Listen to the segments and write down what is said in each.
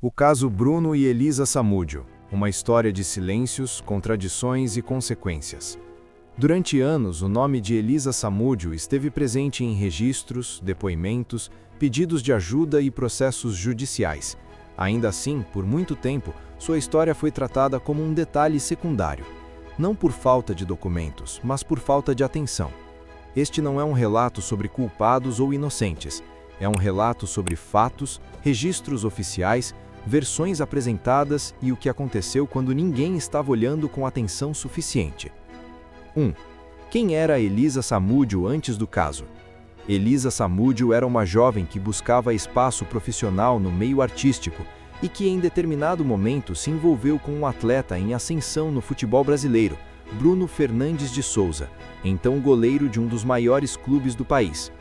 O caso Bruno e Elisa Samúdio, uma história de silêncios, contradições e consequências. Durante anos, o nome de Elisa Samúdio esteve presente em registros, depoimentos, pedidos de ajuda e processos judiciais. Ainda assim, por muito tempo, sua história foi tratada como um detalhe secundário. Não por falta de documentos, mas por falta de atenção. Este não é um relato sobre culpados ou inocentes. É um relato sobre fatos, registros oficiais, versões apresentadas e o que aconteceu quando ninguém estava olhando com atenção suficiente. 1. Quem era Elisa Samúdio antes do caso? Elisa Samúdio era uma jovem que buscava espaço profissional no meio artístico e que em determinado momento se envolveu com um atleta em ascensão no futebol brasileiro, Bruno Fernandes de Souza, então goleiro de um dos maiores clubes do país.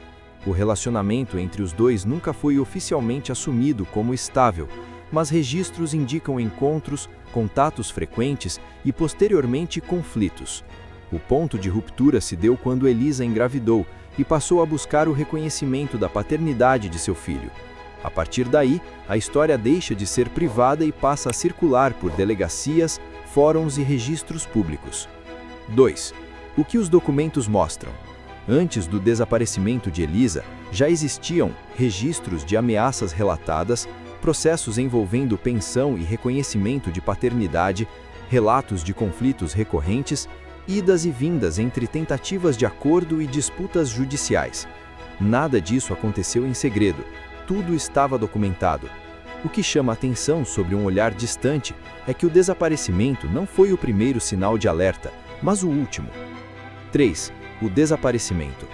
O relacionamento entre os dois nunca foi oficialmente assumido como estável, mas registros indicam encontros, contatos frequentes e, posteriormente, conflitos. O ponto de ruptura se deu quando Elisa engravidou e passou a buscar o reconhecimento da paternidade de seu filho. A partir daí, a história deixa de ser privada e passa a circular por delegacias, fóruns e registros públicos. 2. O que os documentos mostram? Antes do desaparecimento de Elisa, já existiam registros de ameaças relatadas, processos envolvendo pensão e reconhecimento de paternidade, relatos de conflitos recorrentes, idas e vindas entre tentativas de acordo e disputas judiciais. Nada disso aconteceu em segredo, tudo estava documentado. O que chama atenção sobre um olhar distante é que o desaparecimento não foi o primeiro sinal de alerta, mas o último. 3. O desaparecimento.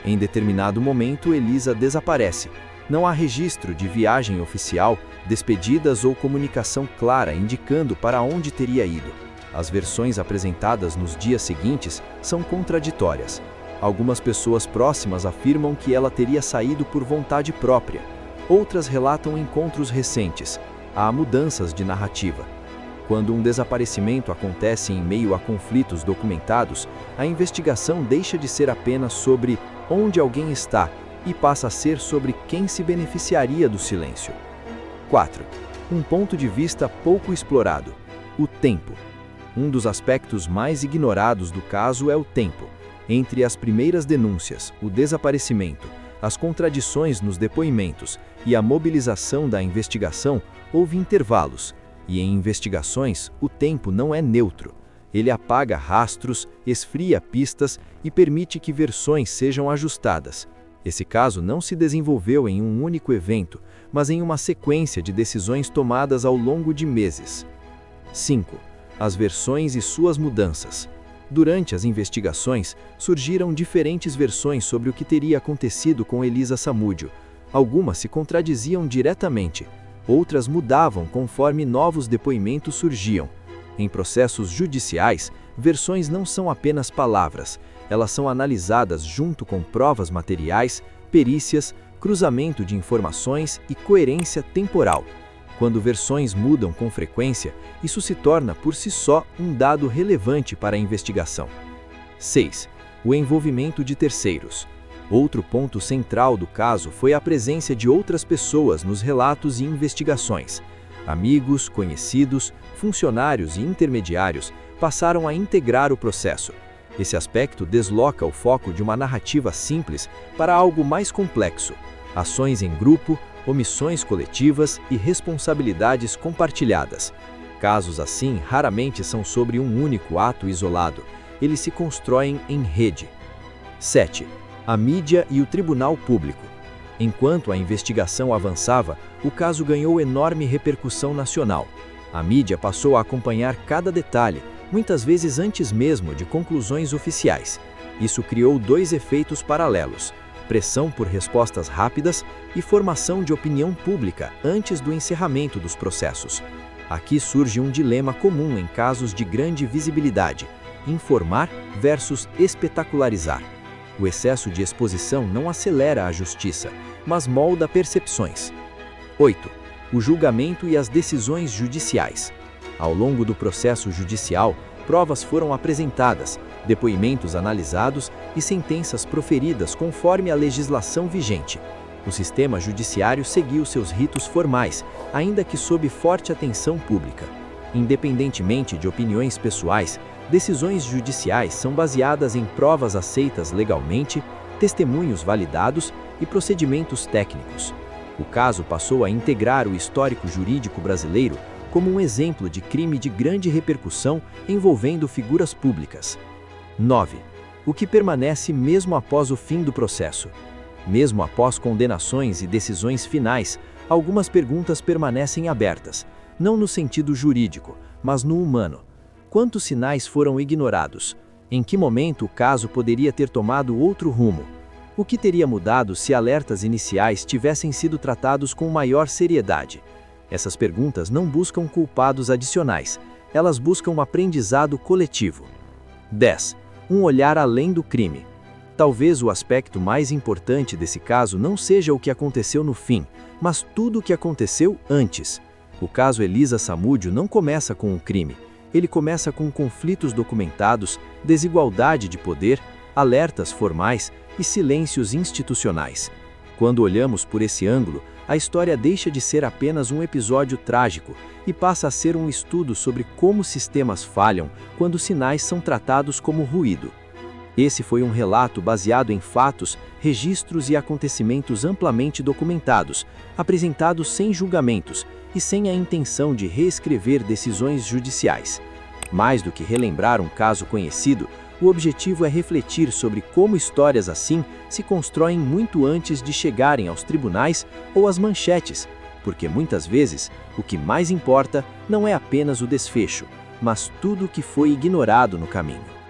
Em determinado momento, Elisa desaparece. Não há registro de viagem oficial, despedidas ou comunicação clara indicando para onde teria ido. As versões apresentadas nos dias seguintes são contraditórias. Algumas pessoas próximas afirmam que ela teria saído por vontade própria. Outras relatam encontros recentes. Há mudanças de narrativa. Quando um desaparecimento acontece em meio a conflitos documentados, a investigação deixa de ser apenas sobre onde alguém está e passa a ser sobre quem se beneficiaria do silêncio. 4. Um ponto de vista pouco explorado: o tempo. Um dos aspectos mais ignorados do caso é o tempo. Entre as primeiras denúncias, o desaparecimento, as contradições nos depoimentos e a mobilização da investigação, houve intervalos. E em investigações, o tempo não é neutro. Ele apaga rastros, esfria pistas e permite que versões sejam ajustadas. Esse caso não se desenvolveu em um único evento, mas em uma sequência de decisões tomadas ao longo de meses. 5. As versões e suas mudanças. Durante as investigações, surgiram diferentes versões sobre o que teria acontecido com Elisa Samúdio. Algumas se contradiziam diretamente, outras mudavam conforme novos depoimentos surgiam. Em processos judiciais, versões não são apenas palavras, elas são analisadas junto com provas materiais, perícias, cruzamento de informações e coerência temporal. Quando versões mudam com frequência, isso se torna por si só um dado relevante para a investigação. 6. O envolvimento de terceiros. Outro ponto central do caso foi a presença de outras pessoas nos relatos e investigações. Amigos, conhecidos, funcionários e intermediários passaram a integrar o processo. Esse aspecto desloca o foco de uma narrativa simples para algo mais complexo: ações em grupo, omissões coletivas e responsabilidades compartilhadas. Casos assim raramente são sobre um único ato isolado, eles se constroem em rede. 7. A mídia e o tribunal público. Enquanto a investigação avançava, o caso ganhou enorme repercussão nacional. A mídia passou a acompanhar cada detalhe, muitas vezes antes mesmo de conclusões oficiais. Isso criou dois efeitos paralelos: pressão por respostas rápidas e formação de opinião pública antes do encerramento dos processos. Aqui surge um dilema comum em casos de grande visibilidade: informar versus espetacularizar. O excesso de exposição não acelera a justiça, mas molda percepções. 8. O julgamento e as decisões judiciais. Ao longo do processo judicial, provas foram apresentadas, depoimentos analisados e sentenças proferidas conforme a legislação vigente. O sistema judiciário seguiu seus ritos formais, ainda que sob forte atenção pública. Independentemente de opiniões pessoais, decisões judiciais são baseadas em provas aceitas legalmente, testemunhos validados e procedimentos técnicos. O caso passou a integrar o histórico jurídico brasileiro como um exemplo de crime de grande repercussão envolvendo figuras públicas. 9. O que permanece mesmo após o fim do processo? Mesmo após condenações e decisões finais, algumas perguntas permanecem abertas, não no sentido jurídico, mas no humano. Quantos sinais foram ignorados? Em que momento o caso poderia ter tomado outro rumo? O que teria mudado se alertas iniciais tivessem sido tratados com maior seriedade? Essas perguntas não buscam culpados adicionais, elas buscam um aprendizado coletivo. 10. Um olhar além do crime. Talvez o aspecto mais importante desse caso não seja o que aconteceu no fim, mas tudo o que aconteceu antes. O caso Elisa Samúdio não começa com um crime. Ele começa com conflitos documentados, desigualdade de poder, alertas formais e silêncios institucionais. Quando olhamos por esse ângulo, a história deixa de ser apenas um episódio trágico e passa a ser um estudo sobre como sistemas falham quando sinais são tratados como ruído. Esse foi um relato baseado em fatos, registros e acontecimentos amplamente documentados, apresentados sem julgamentos e sem a intenção de reescrever decisões judiciais. Mais do que relembrar um caso conhecido, o objetivo é refletir sobre como histórias assim se constroem muito antes de chegarem aos tribunais ou às manchetes, porque muitas vezes o que mais importa não é apenas o desfecho, mas tudo o que foi ignorado no caminho.